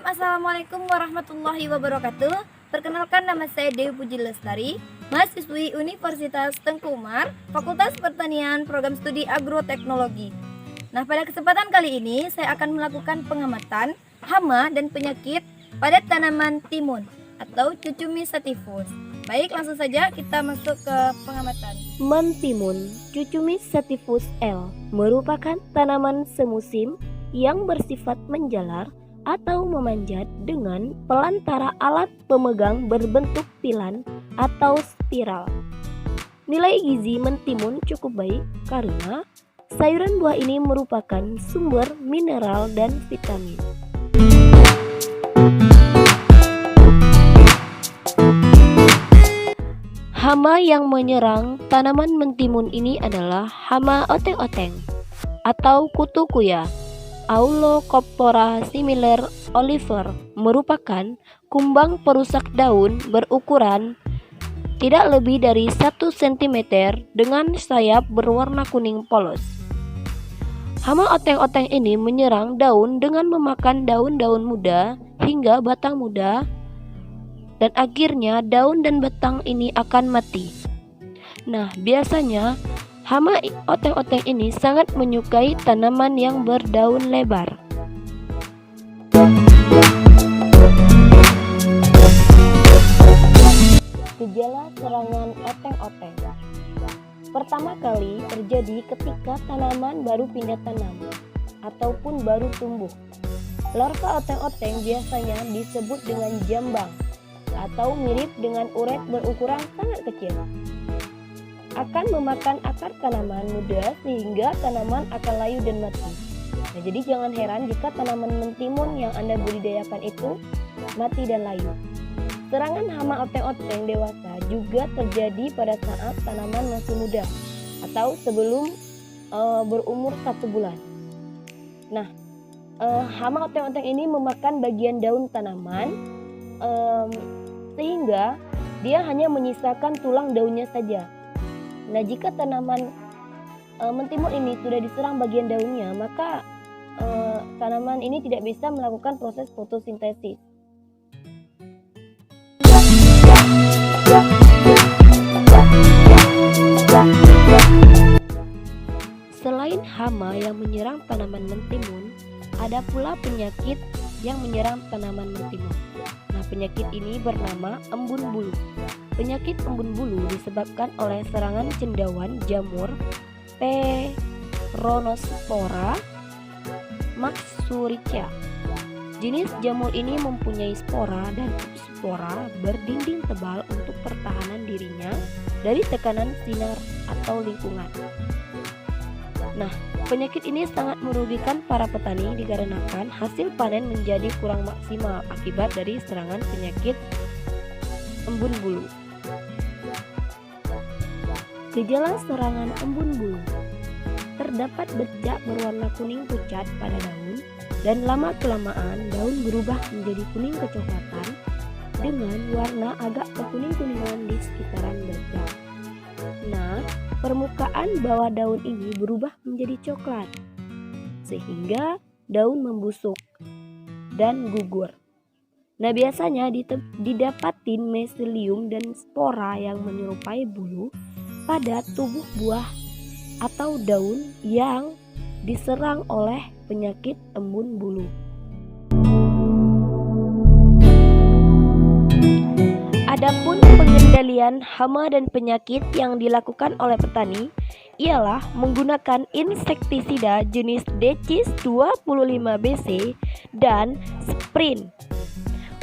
Assalamualaikum warahmatullahi wabarakatuh. Perkenalkan, nama saya Dewi Puji Lestari, mahasiswi Universitas Tengku Umar, Fakultas Pertanian, Program Studi Agroteknologi. Nah, pada kesempatan kali ini saya akan melakukan pengamatan hama dan penyakit pada tanaman timun atau Cucumis sativus. Baik, langsung saja kita masuk ke pengamatan. Mentimun Cucumis sativus L merupakan tanaman semusim yang bersifat menjalar atau memanjat dengan pelantara alat pemegang berbentuk pilan atau spiral. Nilai gizi mentimun cukup baik karena sayuran buah ini merupakan sumber mineral dan vitamin. Hama yang menyerang tanaman mentimun ini adalah hama oteng-oteng atau kutu kuya. Aulocophora similar Oliver merupakan kumbang perusak daun berukuran tidak lebih dari 1 cm dengan sayap berwarna kuning polos. Hama oteng-oteng ini menyerang daun dengan memakan daun-daun muda hingga batang muda, dan akhirnya daun dan batang ini akan mati. Nah, biasanya hama oteng-oteng ini sangat menyukai tanaman yang berdaun lebar. Gejala serangan oteng-oteng pertama kali terjadi ketika tanaman baru pindah tanam ataupun baru tumbuh. Larva oteng-oteng biasanya disebut dengan jambang atau mirip dengan uret berukuran sangat kecil. Akan memakan akar tanaman muda sehingga tanaman akan layu dan mati. Nah, jadi jangan heran jika tanaman mentimun yang Anda budidayakan itu mati dan layu. Serangan hama oteng-oteng dewasa juga terjadi pada saat tanaman masih muda atau sebelum berumur 1 bulan. Nah, hama oteng-oteng ini memakan bagian daun tanaman sehingga dia hanya menyisakan tulang daunnya saja. Nah, jika tanaman mentimun ini sudah diserang bagian daunnya, maka tanaman ini tidak bisa melakukan proses fotosintesis. Selain hama yang menyerang tanaman mentimun, ada pula penyakit yang menyerang tanaman mentimun. Nah, penyakit ini bernama embun bulu. Penyakit embun bulu disebabkan oleh serangan cendawan jamur Peronospora maxurica. Jenis jamur ini mempunyai spora dan spora berdinding tebal untuk pertahanan dirinya dari tekanan sinar atau lingkungan. Nah, penyakit ini sangat merugikan para petani dikarenakan hasil panen menjadi kurang maksimal akibat dari serangan penyakit embun bulu. Gejala serangan embun bulu. Terdapat bercak berwarna kuning pucat pada daun, dan lama-kelamaan daun berubah menjadi kuning kecoklatan dengan warna agak kekuning-kuningan di sekitaran bercak. Nah, permukaan bawah daun ini berubah menjadi coklat, sehingga daun membusuk dan gugur. Nah, biasanya didapatin miselium dan spora yang menyerupai bulu pada tubuh buah atau daun yang diserang oleh penyakit embun bulu. Adapun pengendalian hama dan penyakit yang dilakukan oleh petani ialah menggunakan insektisida jenis Decis 25BC dan Sprint.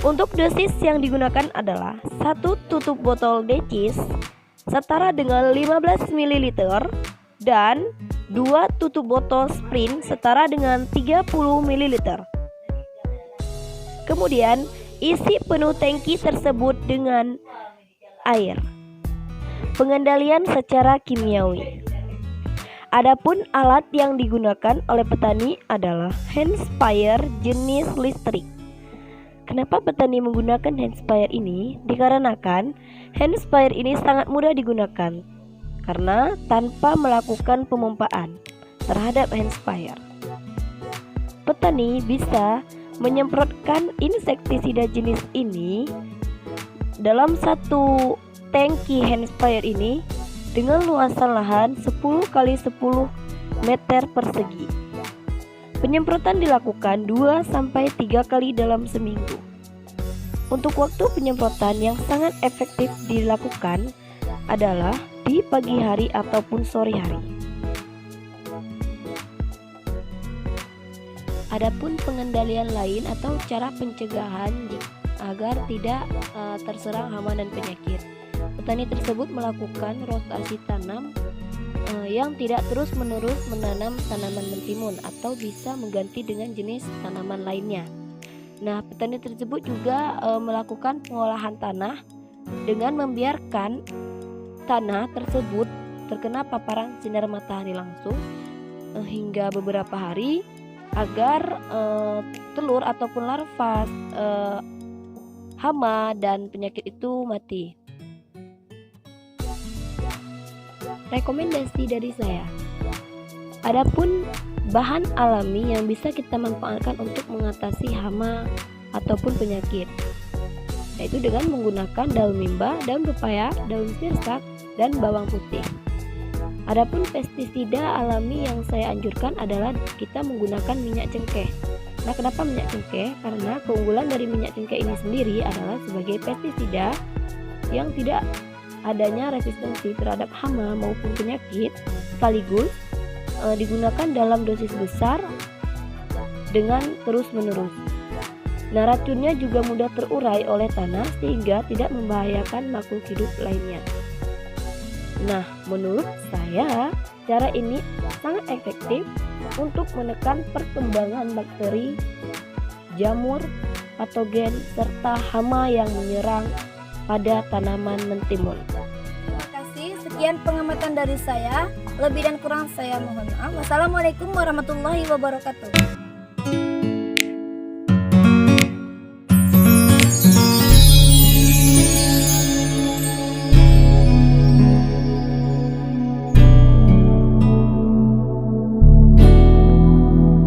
Untuk dosis yang digunakan adalah 1 tutup botol Decis setara dengan 15 ml dan 2 tutup botol Sprint setara dengan 30 ml. Kemudian isi penuh tangki tersebut dengan air. Pengendalian secara kimiawi. Adapun alat yang digunakan oleh petani adalah hand sprayer jenis listrik. Kenapa petani menggunakan hand sprayer ini? Dikarenakan hand sprayer ini sangat mudah digunakan karena tanpa melakukan pemompaan terhadap hand sprayer. Petani bisa menyemprotkan insektisida jenis ini dalam satu tangki hand sprayer ini dengan luasan lahan 10 kali 10 meter persegi. Penyemprotan dilakukan 2-3 kali dalam seminggu. Untuk waktu penyemprotan yang sangat efektif dilakukan adalah di pagi hari ataupun sore hari. Adapun pengendalian lain atau cara pencegahan agar tidak terserang hama dan penyakit, petani tersebut melakukan rotasi tanam yang tidak terus-menerus menanam tanaman mentimun atau bisa mengganti dengan jenis tanaman lainnya. Nah, petani tersebut juga melakukan pengolahan tanah dengan membiarkan tanah tersebut terkena paparan sinar matahari langsung hingga beberapa hari agar telur ataupun larva hama dan penyakit itu mati. Rekomendasi dari saya, adapun bahan alami yang bisa kita manfaatkan untuk mengatasi hama ataupun penyakit, yaitu dengan menggunakan daun mimba, daun pepaya, daun sirsak, dan bawang putih. Adapun pestisida alami yang saya anjurkan adalah kita menggunakan minyak cengkeh. Nah, kenapa minyak cengkeh? Karena keunggulan dari minyak cengkeh ini sendiri adalah sebagai pestisida yang tidak adanya resistensi terhadap hama maupun penyakit, sekaligus digunakan dalam dosis besar dengan terus-menerus. Nah, racunnya juga mudah terurai oleh tanah sehingga tidak membahayakan makhluk hidup lainnya. Nah, menurut saya cara ini sangat efektif untuk menekan perkembangan bakteri, jamur, patogen, serta hama yang menyerang pada tanaman mentimun. Terima kasih, sekian pengamatan dari saya. Lebih dan kurang saya mohon maaf. Wassalamualaikum warahmatullahi wabarakatuh.